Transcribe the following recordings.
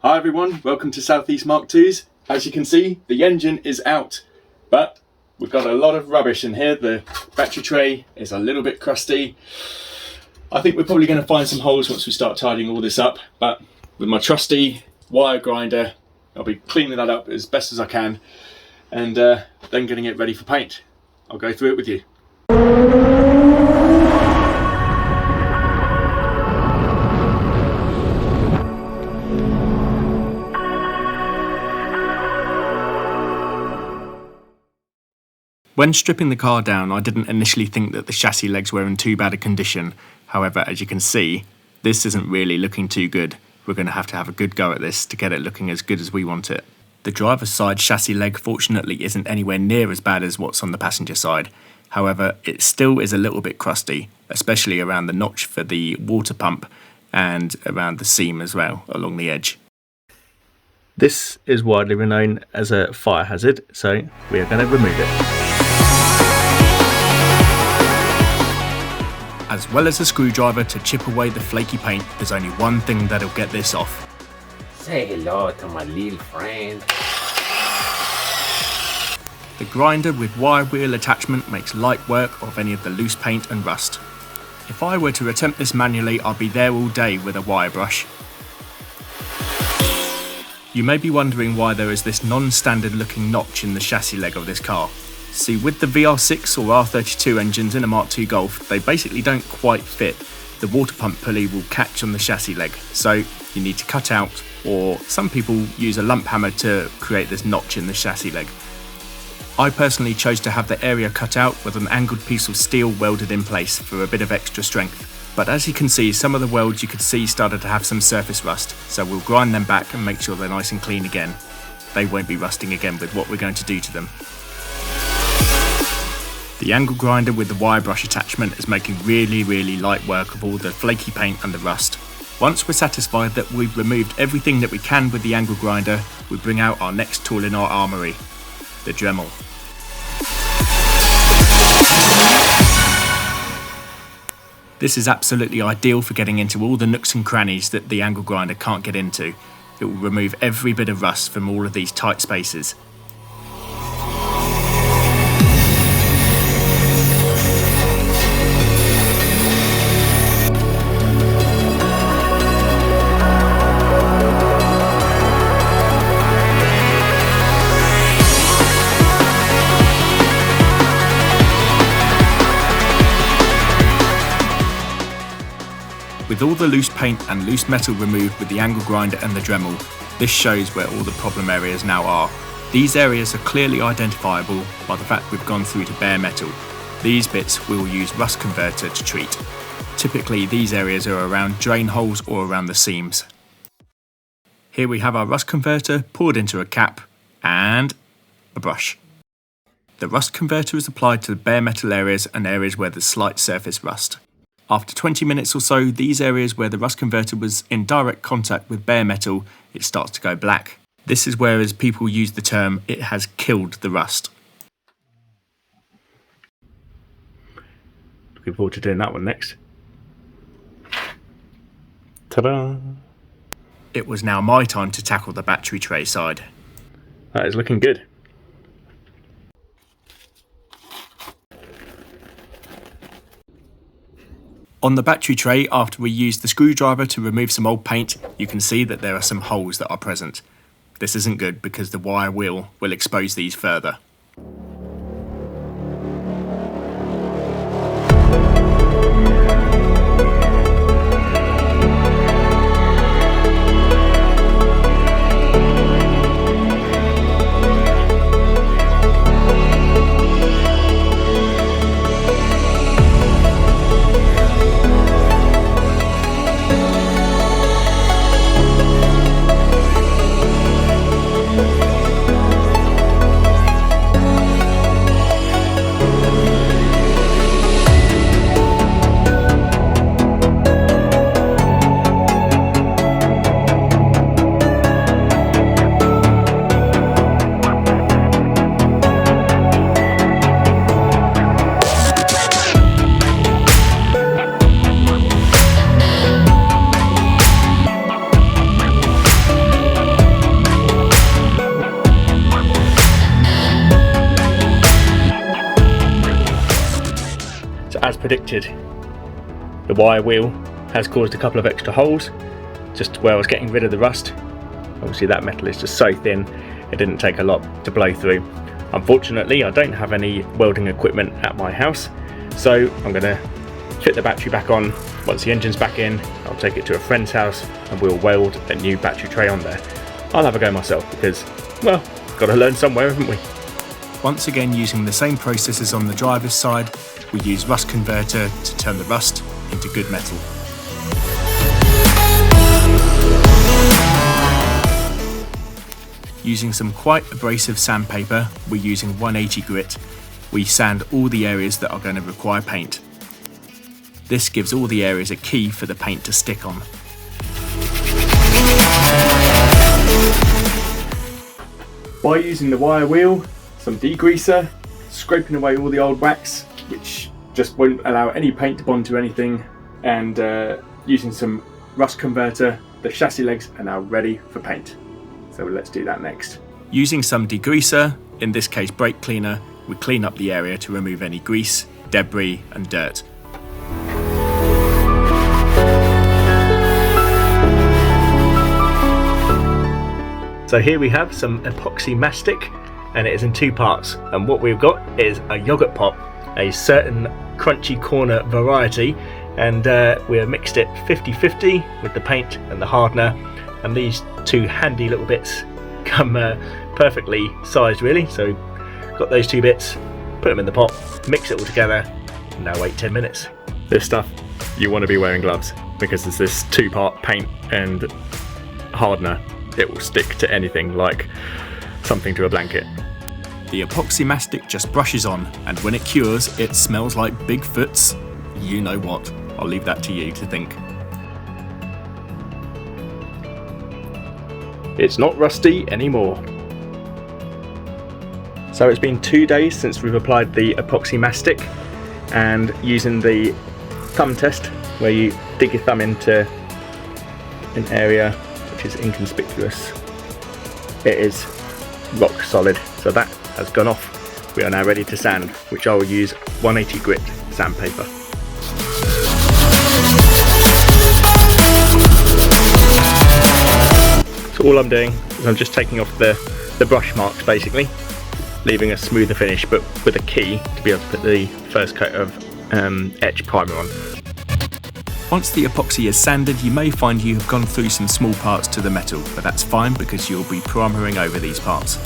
Hi everyone, welcome to Southeast Mk2's. As you can see, the engine is out, but we've got a lot of rubbish in here. The battery tray is a little bit crusty. I think we're probably going to find some holes once we start tidying all this up, but with my trusty wire grinder, I'll be cleaning that up as best as I can and then getting it ready for paint. I'll go through it with you. When stripping the car down, I didn't initially think that the chassis legs were in too bad a condition. However, as you can see, this isn't really looking too good. We're going to have a good go at this to get it looking as good as we want it. The driver's side chassis leg fortunately isn't anywhere near as bad as what's on the passenger side. However, it still is a little bit crusty, especially around the notch for the water pump and around the seam as well, along the edge. This is widely known as a fire hazard, so we are going to remove it. As well as a screwdriver to chip away the flaky paint, there's only one thing that'll get this off. Say hello to my little friend. The grinder with wire wheel attachment makes light work of any of the loose paint and rust. If I were to attempt this manually, I'd be there all day with a wire brush. You may be wondering why there is this non-standard looking notch in the chassis leg of this car. See, with the VR6 or R32 engines in a Mark II Golf, they basically don't quite fit. The water pump pulley will catch on the chassis leg, so you need to cut out, or some people use a lump hammer to create this notch in the chassis leg. I personally chose to have the area cut out with an angled piece of steel welded in place for a bit of extra strength. But as you can see, some of the welds you could see started to have some surface rust, so we'll grind them back and make sure they're nice and clean again. They won't be rusting again with what we're going to do to them. The angle grinder with the wire brush attachment is making really light work of all the flaky paint and the rust. Once we're satisfied that we've removed everything that we can with the angle grinder, we bring out our next tool in our armoury, the Dremel. This is absolutely ideal for getting into all the nooks and crannies that the angle grinder can't get into. It will remove every bit of rust from all of these tight spaces. With all the loose paint and loose metal removed with the angle grinder and the Dremel, this shows where all the problem areas now are. These areas are clearly identifiable by the fact we've gone through to bare metal. These bits we'll use rust converter to treat. Typically these areas are around drain holes or around the seams. Here we have our rust converter poured into a cap and a brush. The rust converter is applied to the bare metal areas and areas where there's slight surface rust. After 20 minutes or so, these areas where the rust converter was in direct contact with bare metal, it starts to go black. This is where, as people use the term, it has killed the rust. Looking forward to doing that one next. Ta-da! It was now my time to tackle the battery tray side. That is looking good. On the battery tray, after we used the screwdriver to remove some old paint, you can see that there are some holes that are present. This isn't good because the wire wheel will expose these further. predicted. The wire wheel has caused a couple of extra holes just where I was getting rid of the rust. Obviously that metal is just so thin it didn't take a lot to blow through. Unfortunately I don't have any welding equipment at my house, so I'm going to fit the battery back on. Once the engine's back in, I'll take it to a friend's house and we'll weld a new battery tray on there. I'll have a go myself because, well, got to learn somewhere, haven't we? Once again, using the same processes on the driver's side, we use rust converter to turn the rust into good metal. Using some quite abrasive sandpaper, we're using 180 grit. We sand all the areas that are going to require paint. This gives all the areas a key for the paint to stick on. By using the wire wheel, some degreaser, scraping away all the old wax, which just won't allow any paint to bond to anything, and using some rust converter, the chassis legs are now ready for paint. So let's do that next. Using some degreaser, in this case brake cleaner, we clean up the area to remove any grease, debris and dirt. So here we have some Epoxy Mastic, and it is in two parts, and what we've got is a yogurt pop, a certain crunchy corner variety, and we have mixed it 50-50 with the paint and the hardener, and these two handy little bits come perfectly sized really. So got those two bits, put them in the pot, mix it all together, and now wait 10 minutes. This stuff, you want to be wearing gloves because there's this two-part paint and hardener. It will stick to anything like something to a blanket. The Epoxy Mastic just brushes on, and when it cures, it smells like Bigfoot's you know what. I'll leave that to you to think. It's not rusty anymore. So it's been 2 days since we've applied the Epoxy Mastic, and using the thumb test where you dig your thumb into an area which is inconspicuous, it is rock solid. So that has gone off. We are now ready to sand, which I will use 180 grit sandpaper. So all I'm doing is I'm just taking off the brush marks basically, leaving a smoother finish, but with a key to be able to put the first coat of etch primer on. Once the epoxy is sanded, you may find you have gone through some small parts to the metal, but that's fine because you'll be primering over these parts.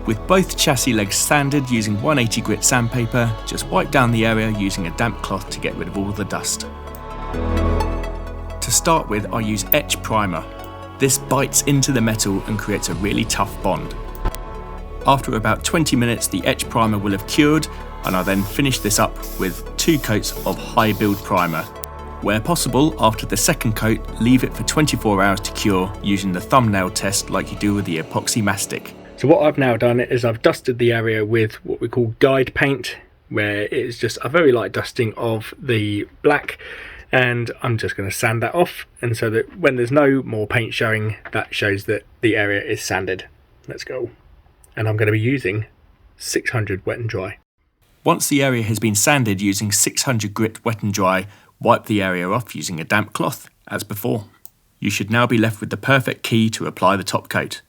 With both chassis legs sanded using 180 grit sandpaper, just wipe down the area using a damp cloth to get rid of all the dust. To start with, I use etch primer. This bites into the metal and creates a really tough bond. After about 20 minutes, the etch primer will have cured, and I then finish this up with 2 coats of high build primer. Where possible, after the second coat, leave it for 24 hours to cure using the thumbnail test like you do with the Epoxy Mastic. So what I've now done is I've dusted the area with what we call guide paint, where it is just a very light dusting of the black, and I'm just going to sand that off, and so that when there's no more paint showing, that shows that the area is sanded. Let's go. And I'm going to be using 600 wet and dry. Once the area has been sanded using 600 grit wet and dry, wipe the area off using a damp cloth, as before. You should now be left with the perfect key to apply the top coat.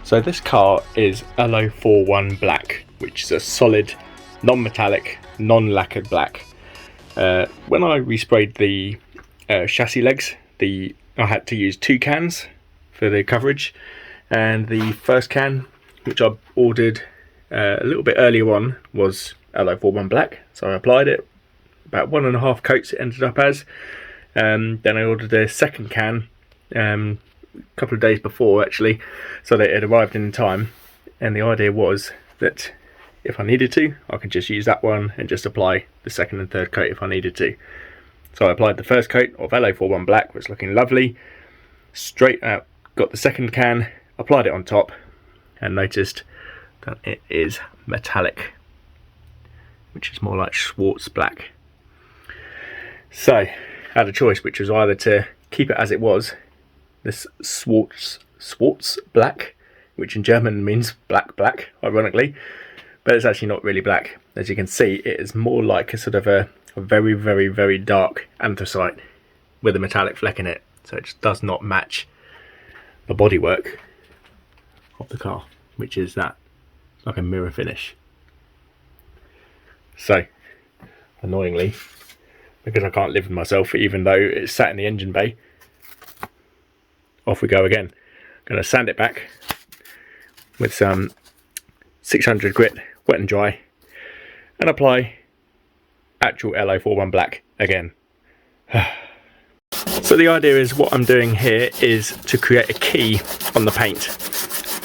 So this car is Allo 41 black, which is a solid, non-metallic, non-lacquered black. When I resprayed the chassis legs, I had to use 2 cans for the coverage, and the first can, which I ordered a little bit earlier on, was Allo 41 black, so I applied it. About 1.5 coats it ended up as. Then I ordered a second can, couple of days before actually, so that it had arrived in time. And the idea was that if I needed to, I could just use that one and just apply the second and third coat if I needed to. So I applied the first coat of LA41 black, which was looking lovely. Straight out, got the second can, applied it on top, and noticed that it is metallic, which is more like Schwarz black. So I had a choice, which was either to keep it as it was, this Schwarz black, which in German means black, ironically, but it's actually not really black. As you can see, it is more like a sort of a very, very, very dark anthracite with a metallic fleck in it. So it just does not match the bodywork of the car, which is that like a mirror finish. So annoyingly, because I can't live with myself, even though it's sat in the engine bay, off we go again. I'm going to sand it back with some 600 grit, wet and dry, and apply actual LA41 black again. So the idea is, what I'm doing here is to create a key on the paint,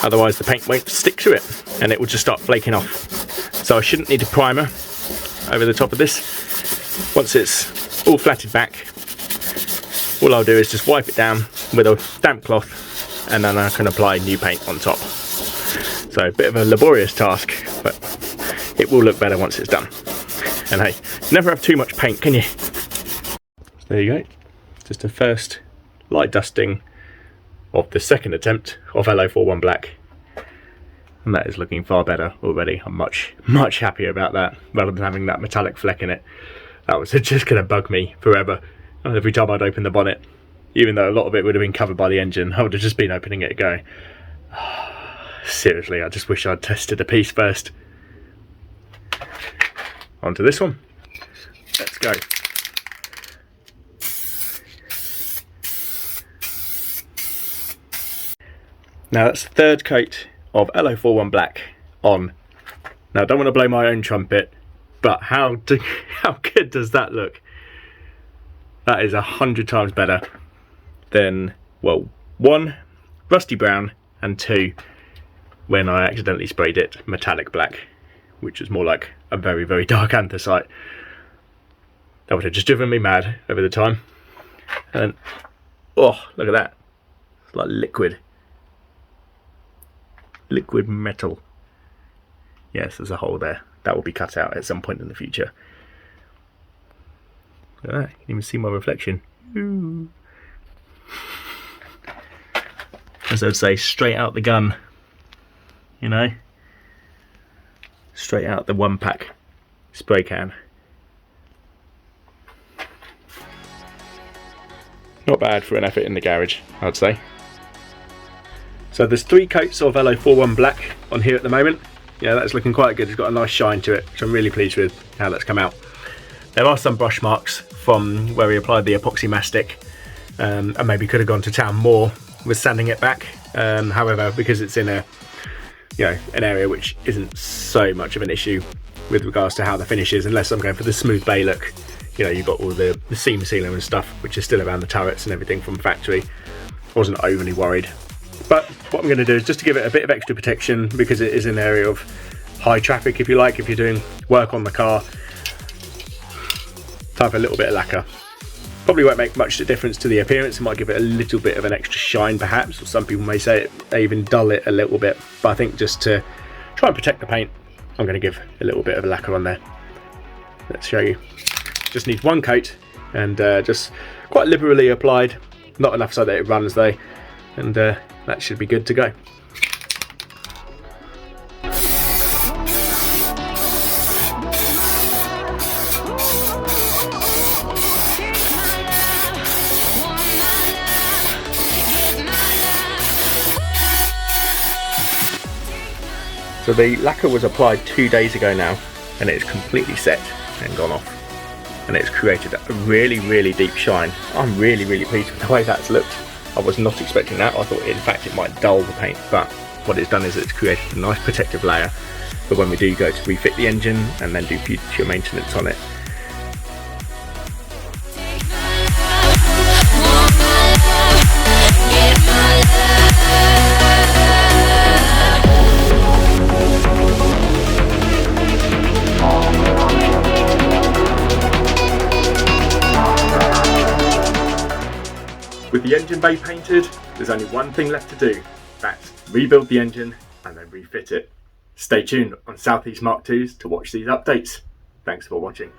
otherwise the paint won't stick to it and it will just start flaking off. So I shouldn't need a primer over the top of this. Once it's all flatted back, all I'll do is just wipe it down with a damp cloth, and then I can apply new paint on top. So a bit of a laborious task, but it will look better once it's done. And hey, never have too much paint, can you? So there you go. Just a first light dusting of the second attempt of LA41 black. And that is looking far better already. I'm much happier about that, rather than having that metallic fleck in it. That was just going to bug me forever. And every time I'd open the bonnet, even though a lot of it would have been covered by the engine, I would have just been opening it going, seriously, I just wish I'd tested a piece first. Onto this one. Let's go. Now that's the third coat of LA41 black on. Now I don't want to blow my own trumpet, but how good does that look? That is 100 times better than, well, 1, rusty brown, and 2, when I accidentally sprayed it metallic black, which is more like a very, very dark anthracite. That would have just driven me mad over the time. And oh, look at that. It's like liquid metal. Yes, there's a hole there. That will be cut out at some point in the future. Look at that. You can even see my reflection. Ooh. As I'd say, straight out the gun. You know? Straight out the 1-pack spray can. Not bad for an effort in the garage, I'd say. So there's 3 coats of LA41 black on here at the moment. Yeah, that's looking quite good. It's got a nice shine to it, which I'm really pleased with how that's come out. There are some brush marks from where we applied the epoxy mastic, and maybe could have gone to town more with sanding it back. However, because it's in a, you know, an area which isn't so much of an issue with regards to how the finish is, unless I'm going for the smooth bay look. You know, you've got all the seam sealer and stuff, which is still around the turrets and everything from factory. I wasn't overly worried. But what I'm going to do is just to give it a bit of extra protection, because it is an area of high traffic, if you like, if you're doing work on the car. Type a little bit of lacquer. Probably won't make much difference to the appearance. It might give it a little bit of an extra shine perhaps, or some people may say it may even dull it a little bit. But I think just to try and protect the paint, I'm going to give a little bit of lacquer on there. Let's show you. Just needs 1 coat, and just quite liberally applied. Not enough so that it runs though, and that should be good to go. So the lacquer was applied 2 days ago now, and it's completely set and gone off. And it's created a really, really deep shine. I'm really, really pleased with the way that's looked. I was not expecting that. I thought in fact it might dull the paint, but what it's done is it's created a nice protective layer for when we do go to refit the engine and then do future maintenance on it. Get my engine bay painted, there's only one thing left to do. That's rebuild the engine and then refit it. Stay tuned on Southeast Mark IIs to watch these updates. Thanks for watching.